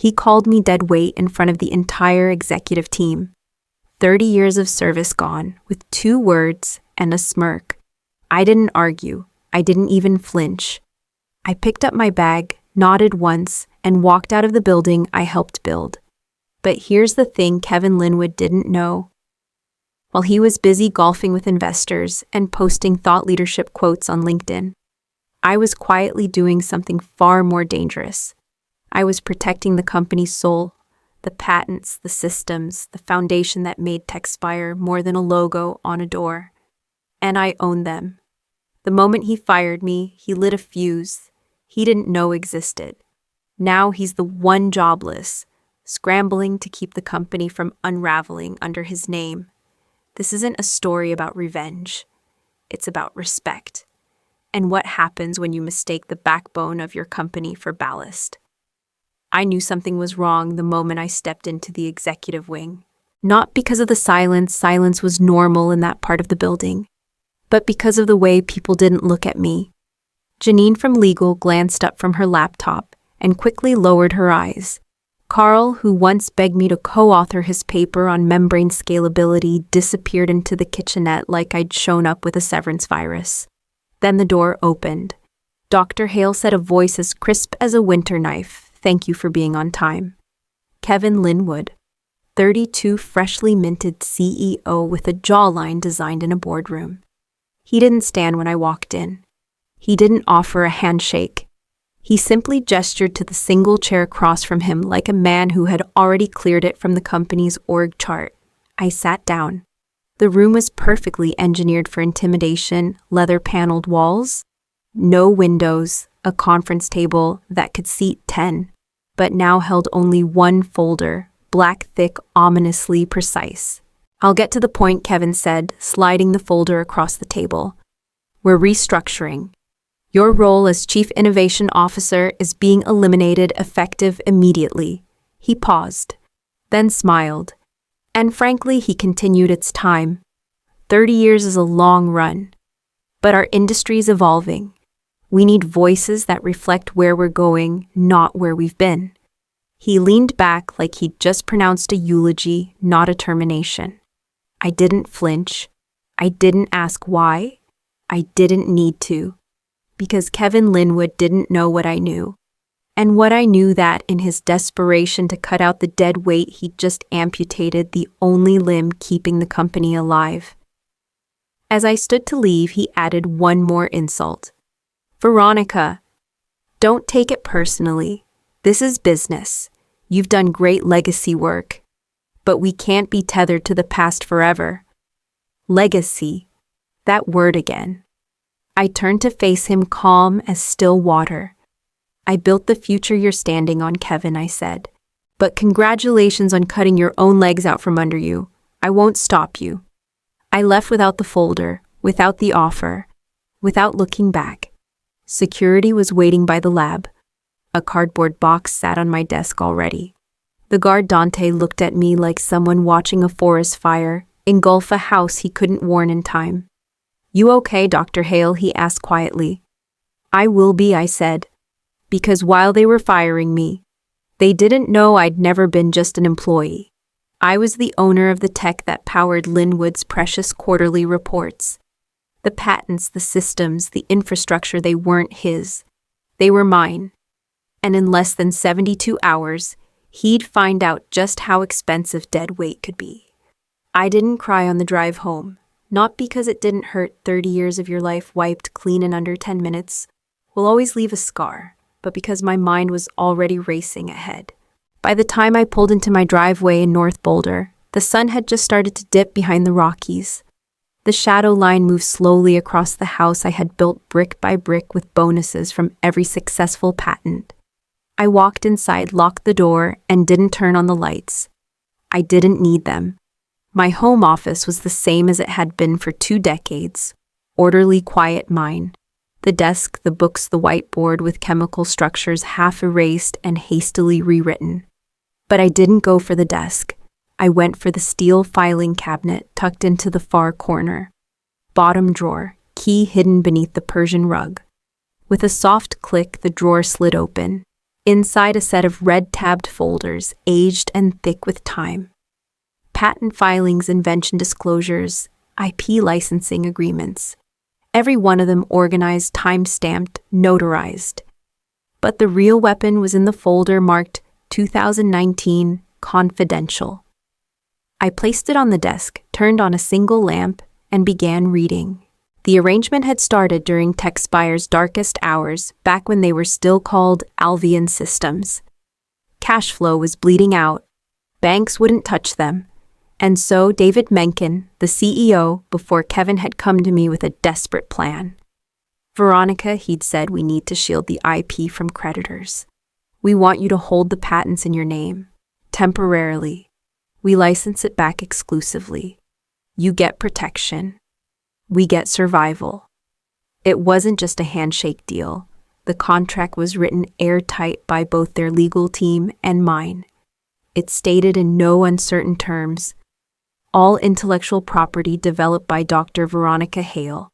He called me dead weight in front of the entire executive team. 30 years of service gone, with 2 words and a smirk. I didn't argue. I didn't even flinch. I picked up my bag, nodded once, and walked out of the building I helped build. But here's the thing Kevin Linwood didn't know. While he was busy golfing with investors and posting thought leadership quotes on LinkedIn, I was quietly doing something far more dangerous. I was protecting the company's soul, the patents, the systems, the foundation that made Techspire more than a logo on a door. And I owned them. The moment he fired me, he lit a fuse he didn't know existed. Now he's the one jobless, scrambling to keep the company from unraveling under his name. This isn't a story about revenge. It's about respect. And what happens when you mistake the backbone of your company for ballast. I knew something was wrong the moment I stepped into the executive wing. Not because of the silence was normal in that part of the building, but because of the way people didn't look at me. Janine from legal glanced up from her laptop and quickly lowered her eyes. Carl, who once begged me to co-author his paper on membrane scalability, disappeared into the kitchenette like I'd shown up with a severance virus. Then the door opened. Dr. Hale said, a voice as crisp as a winter knife, "Thank you for being on time." Kevin Linwood, 32, freshly minted CEO with a jawline designed in a boardroom. He didn't stand when I walked in. He didn't offer a handshake. He simply gestured to the single chair across from him like a man who had already cleared it from the company's org chart. I sat down. The room was perfectly engineered for intimidation, leather-paneled walls, no windows, a conference table that could seat 10, but now held only one folder, black thick, ominously precise. "I'll get to the point," Kevin said, sliding the folder across the table. "We're restructuring. Your role as Chief Innovation Officer is being eliminated effective immediately." He paused, then smiled. And frankly, he continued, "It's time. 30 years is a long run. But our industry's evolving. We need voices that reflect where we're going, not where we've been." He leaned back like he'd just pronounced a eulogy, not a termination. I didn't flinch. I didn't ask why. I didn't need to. Because Kevin Linwood didn't know what I knew. And what I knew, that in his desperation to cut out the dead weight, he'd just amputated the only limb keeping the company alive. As I stood to leave, he added one more insult. "Veronica, don't take it personally. This is business. You've done great legacy work. But we can't be tethered to the past forever." Legacy. That word again. I turned to face him, calm as still water. "I built the future you're standing on, Kevin," I said. "But congratulations on cutting your own legs out from under you. I won't stop you." I left without the folder, without the offer, without looking back. Security was waiting by the lab. A cardboard box sat on my desk already. The guard Dante looked at me like someone watching a forest fire engulf a house he couldn't warn in time. "You okay, Dr. Hale?" he asked quietly. "I will be," I said. Because while they were firing me, they didn't know I'd never been just an employee. I was the owner of the tech that powered Linwood's precious quarterly reports. The patents, the systems, the infrastructure, they weren't his. They were mine. And in less than 72 hours, he'd find out just how expensive dead weight could be. I didn't cry on the drive home, not because it didn't hurt. 30 years of your life wiped clean in under 10 minutes will always leave a scar, but because my mind was already racing ahead. By the time I pulled into my driveway in North Boulder, the sun had just started to dip behind the Rockies. The shadow line moved slowly across the house I had built brick by brick with bonuses from every successful patent. I walked inside, locked the door, and didn't turn on the lights. I didn't need them. My home office was the same as it had been for 2 decades. Orderly, quiet mine. The desk, the books, the whiteboard with chemical structures half erased and hastily rewritten. But I didn't go for the desk. I went for the steel filing cabinet tucked into the far corner. Bottom drawer, key hidden beneath the Persian rug. With a soft click, the drawer slid open. Inside a set of red-tabbed folders, aged and thick with time. Patent filings, invention disclosures, IP licensing agreements. Every one of them organized, time-stamped, notarized. But the real weapon was in the folder marked 2019 Confidential. I placed it on the desk, turned on a single lamp, and began reading. The arrangement had started during Techspire's darkest hours, back when they were still called Alvian Systems. Cash flow was bleeding out. Banks wouldn't touch them. And so David Mencken, the CEO, before Kevin had come to me with a desperate plan. Veronica, he'd said, we need to shield the IP from creditors. We want you to hold the patents in your name. Temporarily. We license it back exclusively. You get protection. We get survival. It wasn't just a handshake deal. The contract was written airtight by both their legal team and mine. It stated in no uncertain terms, all intellectual property developed by Dr. Veronica Hale,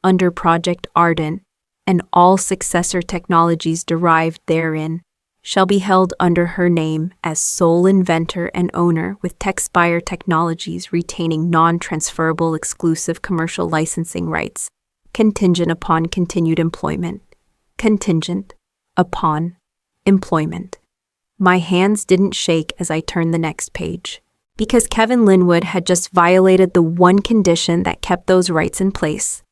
under Project Ardent, and all successor technologies derived therein, shall be held under her name as sole inventor and owner, with Techspire Technologies retaining non-transferable exclusive commercial licensing rights, contingent upon continued employment. Contingent upon employment. My hands didn't shake as I turned the next page, because Kevin Linwood had just violated the one condition that kept those rights in place.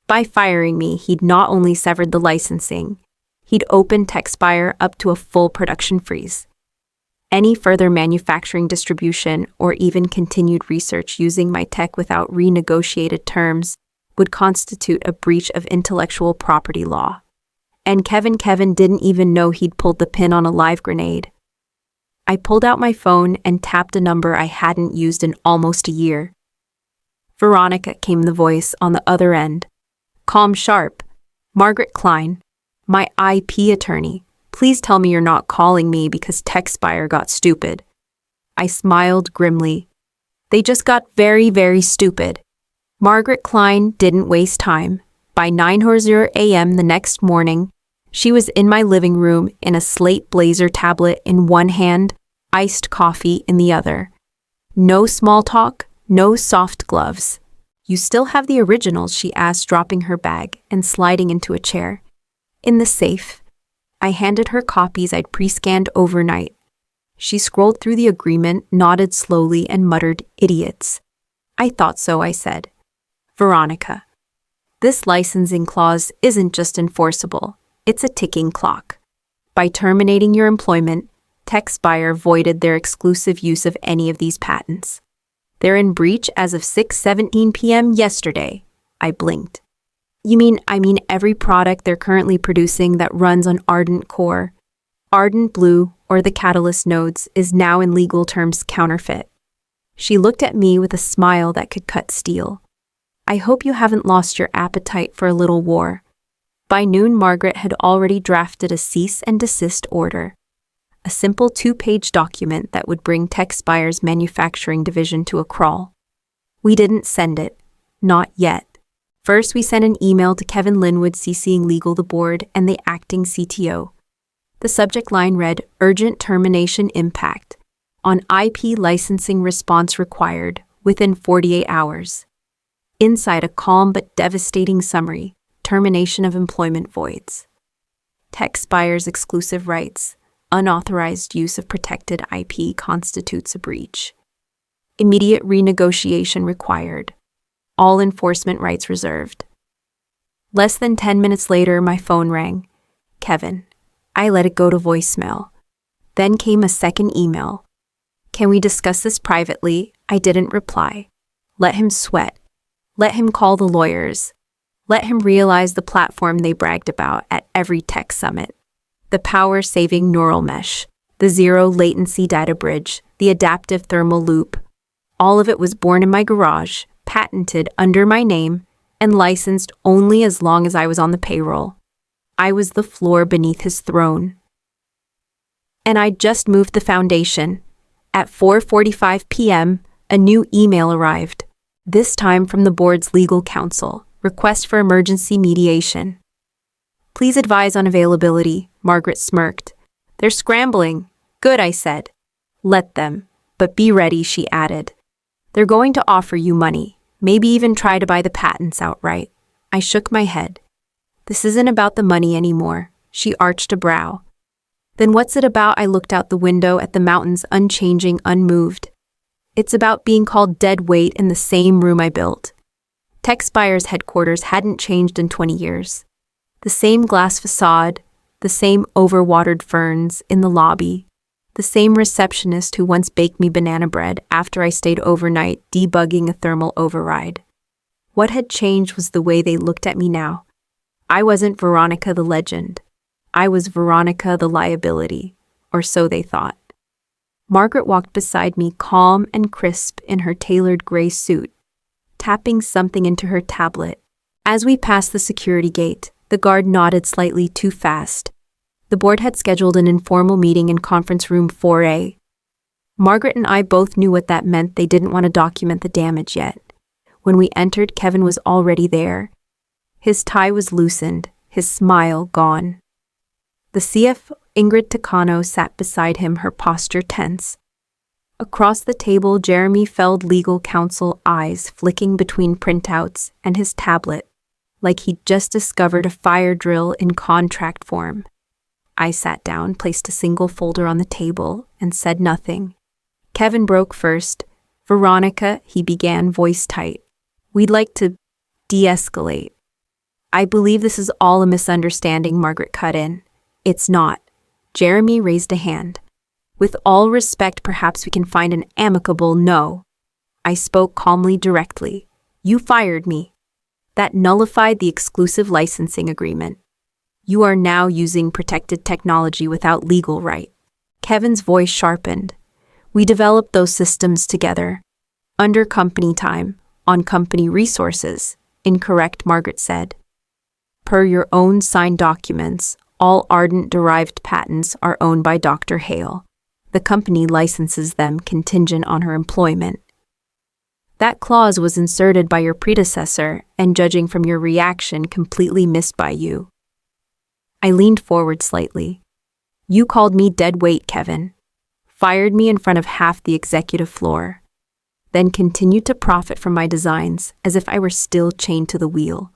By firing me, he'd not only severed the licensing, he'd opened Techspire up to a full production freeze. Any further manufacturing, distribution, or even continued research using my tech without renegotiated terms would constitute a breach of intellectual property law. And Kevin didn't even know he'd pulled the pin on a live grenade. I pulled out my phone and tapped a number I hadn't used in almost a year. Veronica, came the voice on the other end. Calm sharp. Margaret Klein, my IP attorney. Please tell me you're not calling me because Techspire got stupid. I smiled grimly. They just got very, very stupid. Margaret Klein didn't waste time. By 9:00 a.m. the next morning, she was in my living room in a slate blazer tablet in one hand, iced coffee in the other. No small talk, no soft gloves. You still have the originals, she asked, dropping her bag and sliding into a chair. In the safe. I handed her copies I'd pre-scanned overnight. She scrolled through the agreement, nodded slowly, and muttered, idiots. I thought so, I said. Veronica, this licensing clause isn't just enforceable, it's a ticking clock. By terminating your employment, Techspire voided their exclusive use of any of these patents. They're in breach as of 6:17 p.m. yesterday. I blinked. I mean every product they're currently producing that runs on Ardent Core, Ardent Blue, or the Catalyst nodes is now in legal terms counterfeit. She looked at me with a smile that could cut steel. I hope you haven't lost your appetite for a little war. By noon, Margaret had already drafted a cease and desist order, a simple 2-page document that would bring Techspire's manufacturing division to a crawl. We didn't send it. Not yet. First, we sent an email to Kevin Linwood CCing legal, the board, and the acting CTO. The subject line read, Urgent Termination Impact. On IP licensing response required within 48 hours. Inside a calm but devastating summary, termination of employment voids. Techspire's exclusive rights, unauthorized use of protected IP constitutes a breach. Immediate renegotiation required. All enforcement rights reserved. Less than 10 minutes later, my phone rang. Kevin. I let it go to voicemail. Then came a second email. Can we discuss this privately? I didn't reply. Let him sweat. Let him call the lawyers. Let him realize the platform they bragged about at every tech summit. The power-saving neural mesh, the zero-latency data bridge, the adaptive thermal loop. All of it was born in my garage, patented under my name, and licensed only as long as I was on the payroll. I was the floor beneath his throne. And I'd just moved the foundation. At 4:45 p.m., a new email arrived, this time from the board's legal counsel, request for emergency mediation. Please advise on availability, Margaret smirked. They're scrambling. Good, I said. Let them. But be ready, she added. They're going to offer you money, maybe even try to buy the patents outright. I shook my head. This isn't about the money anymore. She arched a brow. Then what's it about? I looked out the window at the mountains, unchanging, unmoved. It's about being called dead weight in the same room I built. Techspire's headquarters hadn't changed in 20 years. The same glass facade, the same overwatered ferns in the lobby, the same receptionist who once baked me banana bread after I stayed overnight debugging a thermal override. What had changed was the way they looked at me now. I wasn't Veronica the legend. I was Veronica the liability, or so they thought. Margaret walked beside me, calm and crisp in her tailored gray suit, tapping something into her tablet. As we passed the security gate, the guard nodded slightly too fast. The board had scheduled an informal meeting in conference room 4A. Margaret and I both knew what that meant. They didn't want to document the damage yet. When we entered, Kevin was already there. His tie was loosened, his smile gone. The CFO, Ingrid Takano, sat beside him, her posture tense. Across the table, Jeremy Feld, legal counsel, eyes flicking between printouts and his tablet, like he'd just discovered a fire drill in contract form. I sat down, placed a single folder on the table, and said nothing. Kevin broke first. Veronica, he began, voice tight. We'd like to de-escalate. I believe this is all a misunderstanding, Margaret cut in. It's not. Jeremy raised a hand. With all respect, perhaps we can find an amicable no. I spoke calmly, directly. You fired me. That nullified the exclusive licensing agreement. You are now using protected technology without legal right. Kevin's voice sharpened. We developed those systems together. Under company time, on company resources. Incorrect, Margaret said. Per your own signed documents, all Ardent-derived patents are owned by Dr. Hale. The company licenses them contingent on her employment. That clause was inserted by your predecessor and, judging from your reaction, completely missed by you. I leaned forward slightly. You called me dead weight, Kevin. Fired me in front of half the executive floor. Then continued to profit from my designs as if I were still chained to the wheel.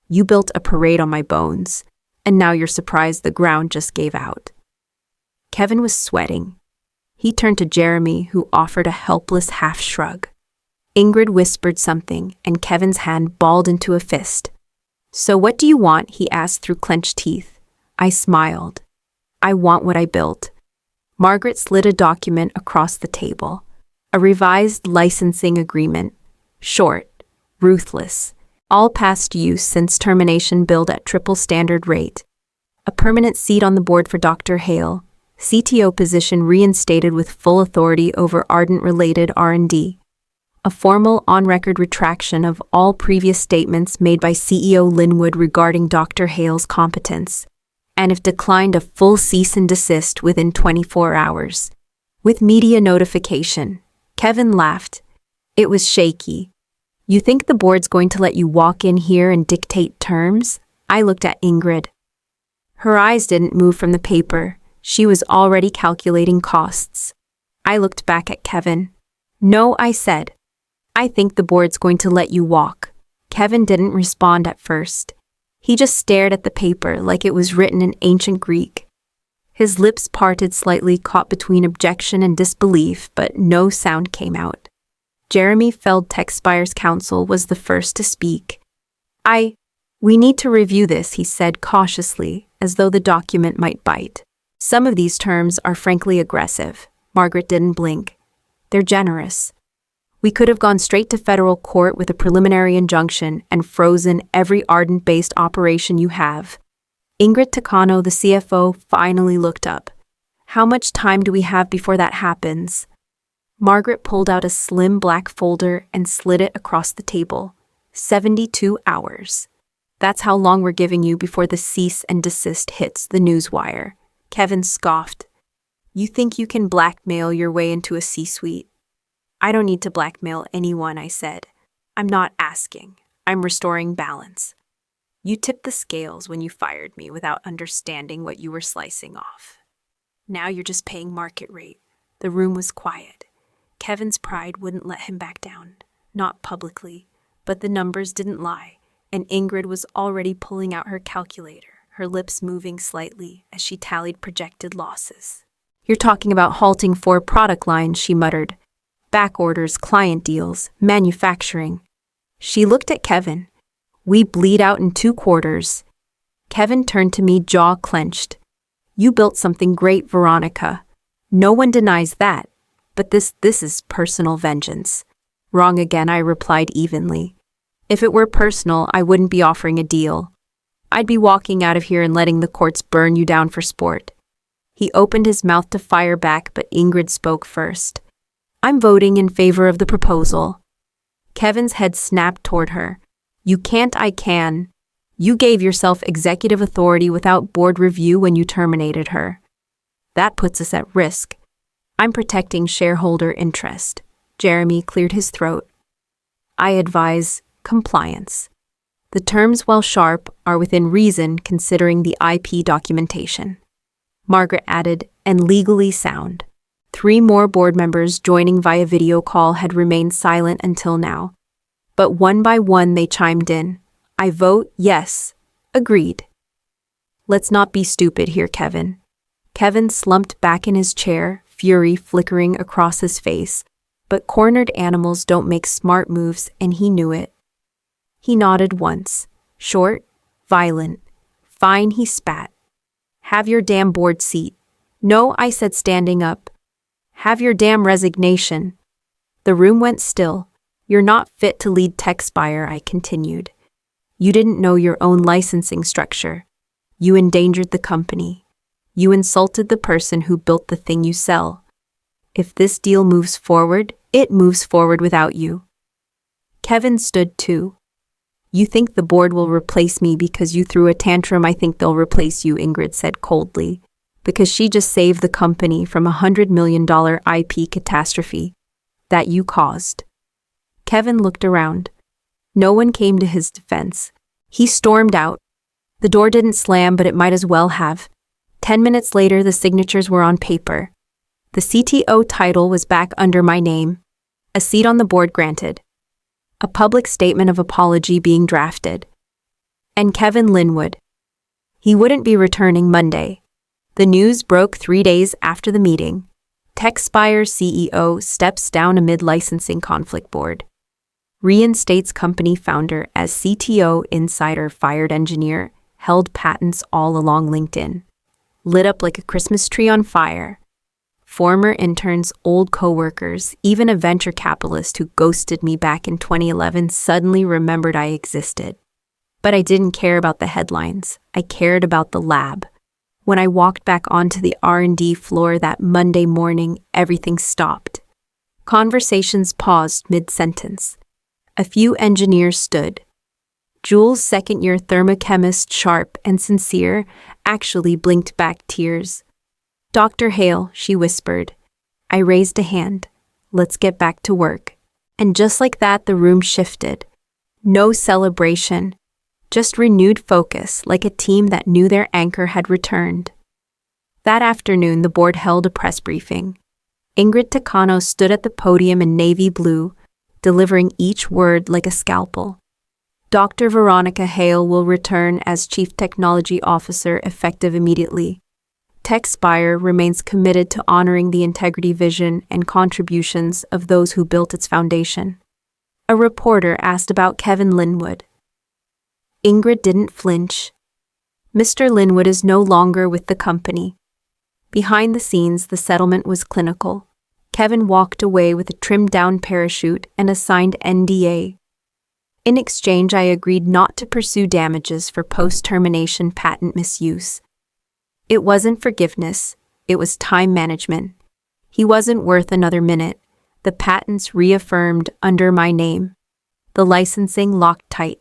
You built a parade on my bones, and now you're surprised the ground just gave out. Kevin was sweating. He turned to Jeremy, who offered a helpless half shrug. Ingrid whispered something, and Kevin's hand balled into a fist. So what do you want? He asked through clenched teeth. I smiled. I want what I built. Margaret slid a document across the table. A revised licensing agreement. Short, ruthless. All past use since termination billed at triple standard rate. A permanent seat on the board for Dr. Hale. CTO position reinstated with full authority over Ardent-related R&D. A formal on-record retraction of all previous statements made by CEO Linwood regarding Dr. Hale's competence, and if declined, a full cease and desist within 24 hours. With media notification. Kevin laughed. It was shaky. You think the board's going to let you walk in here and dictate terms? I looked at Ingrid. Her eyes didn't move from the paper. She was already calculating costs. I looked back at Kevin. No, I said. I think the board's going to let you walk. Kevin didn't respond at first. He just stared at the paper like it was written in ancient Greek. His lips parted slightly, caught between objection and disbelief, but no sound came out. Jeremy Feld, Techspire's counsel, was the first to speak. We need to review this, he said cautiously, as though the document might bite. Some of these terms are frankly aggressive. Margaret didn't blink. They're generous. We could have gone straight to federal court with a preliminary injunction and frozen every Ardent-based operation you have. Ingrid Takano, the CFO, finally looked up. How much time do we have before that happens? Margaret pulled out a slim black folder and slid it across the table. 72 hours. That's how long we're giving you before the cease and desist hits the newswire. Kevin scoffed. You think you can blackmail your way into a C-suite? I don't need to blackmail anyone, I said. I'm not asking. I'm restoring balance. You tipped the scales when you fired me without understanding what you were slicing off. Now you're just paying market rate. The room was quiet. Kevin's pride wouldn't let him back down. Not publicly, but the numbers didn't lie, and Ingrid was already pulling out her calculator, her lips moving slightly as she tallied projected losses. You're talking about halting 4 product lines, she muttered. Back orders, client deals, manufacturing. She looked at Kevin. We bleed out in 2 quarters. Kevin turned to me, jaw clenched. You built something great, Veronica. No one denies that. But this is personal vengeance. Wrong again, I replied evenly. If it were personal, I wouldn't be offering a deal. I'd be walking out of here and letting the courts burn you down for sport. He opened his mouth to fire back, but Ingrid spoke first. I'm voting in favor of the proposal. Kevin's head snapped toward her. You can't, I can. You gave yourself executive authority without board review when you terminated her. That puts us at risk. I'm protecting shareholder interest. Jeremy cleared his throat. I advise compliance. The terms, while sharp, are within reason considering the IP documentation. Margaret added, and legally sound. 3 more board members joining via video call had remained silent until now. But one by one they chimed in. I vote yes. Agreed. Let's not be stupid here, Kevin. Kevin slumped back in his chair, fury flickering across his face. But cornered animals don't make smart moves, and he knew it. He nodded once. Short, violent. Fine, he spat. Have your damn board seat. No, I said, standing up. Have your damn resignation. The room went still. You're not fit to lead Techspire, I continued. You didn't know your own licensing structure. You endangered the company. You insulted the person who built the thing you sell. If this deal moves forward, it moves forward without you. Kevin stood too. You think the board will replace me because you threw a tantrum? I think they'll replace you, Ingrid said coldly, because she just saved the company from a $100 million IP catastrophe that you caused. Kevin looked around. No one came to his defense. He stormed out. The door didn't slam, but it might as well have. 10 minutes later, the signatures were on paper. The CTO title was back under my name. A seat on the board granted. A public statement of apology being drafted. And Kevin Linwood. He wouldn't be returning Monday. The news broke 3 days after the meeting. Techspire CEO steps down amid licensing conflict board. Reinstates company founder as CTO insider fired engineer, held patents all along LinkedIn. Lit up like a Christmas tree on fire. Former interns, old coworkers, even a venture capitalist who ghosted me back in 2011 suddenly remembered I existed. But I didn't care about the headlines. I cared about the lab. When I walked back onto the R&D floor that Monday morning, everything stopped. Conversations paused mid-sentence. A few engineers stood. Jules' second-year thermochemist, sharp and sincere, actually blinked back tears. Dr. Hale, she whispered. I raised a hand. Let's get back to work. And just like that, the room shifted. No celebration, just renewed focus, like a team that knew their anchor had returned. That afternoon, the board held a press briefing. Ingrid Takano stood at the podium in navy blue, delivering each word like a scalpel. Dr. Veronica Hale will return as Chief Technology Officer effective immediately. Techspire remains committed to honoring the integrity, vision, and contributions of those who built its foundation. A reporter asked about Kevin Linwood. Ingrid didn't flinch. Mr. Linwood is no longer with the company. Behind the scenes, the settlement was clinical. Kevin walked away with a trimmed-down parachute and a signed NDA. In exchange, I agreed not to pursue damages for post-termination patent misuse. It wasn't forgiveness, it was time management. He wasn't worth another minute. The patents reaffirmed under my name. The licensing locked tight.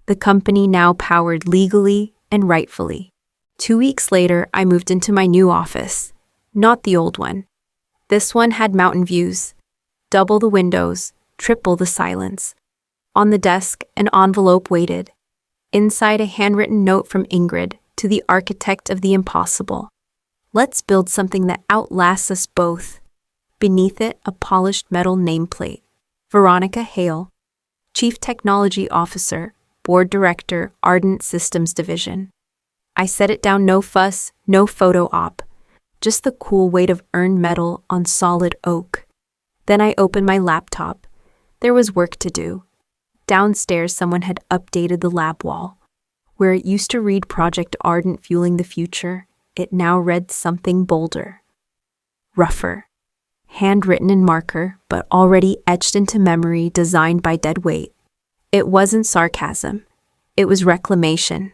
The company now powered legally and rightfully. 2 weeks later, I moved into my new office. Not the old one. This one had mountain views. Double the windows, triple the silence. On the desk, an envelope waited. Inside, a handwritten note from Ingrid to the architect of the impossible. Let's build something that outlasts us both. Beneath it, a polished metal nameplate. Veronica Hale, Chief Technology Officer, Board Director, Ardent Systems Division. I set it down, no fuss, no photo op, just the cool weight of earned metal on solid oak. Then I opened my laptop. There was work to do. Downstairs, someone had updated the lab wall. Where it used to read Project Ardent Fueling the Future, it now read something bolder. Rougher. Handwritten in marker, but already etched into memory, designed by deadweight. It wasn't sarcasm. It was reclamation.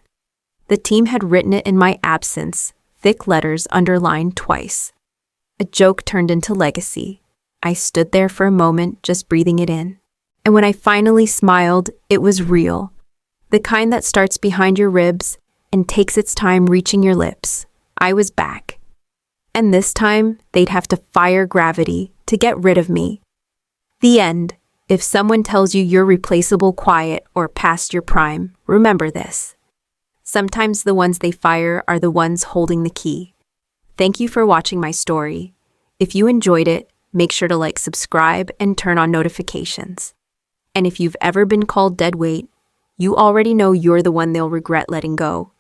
The team had written it in my absence, thick letters underlined twice. A joke turned into legacy. I stood there for a moment, just breathing it in. And when I finally smiled, it was real. The kind that starts behind your ribs and takes its time reaching your lips. I was back. And this time, they'd have to fire gravity to get rid of me. The end. If someone tells you you're replaceable, quiet, or past your prime, remember this. Sometimes the ones they fire are the ones holding the key. Thank you for watching my story. If you enjoyed it, make sure to subscribe, and turn on notifications. And if you've ever been called deadweight, you already know you're the one they'll regret letting go.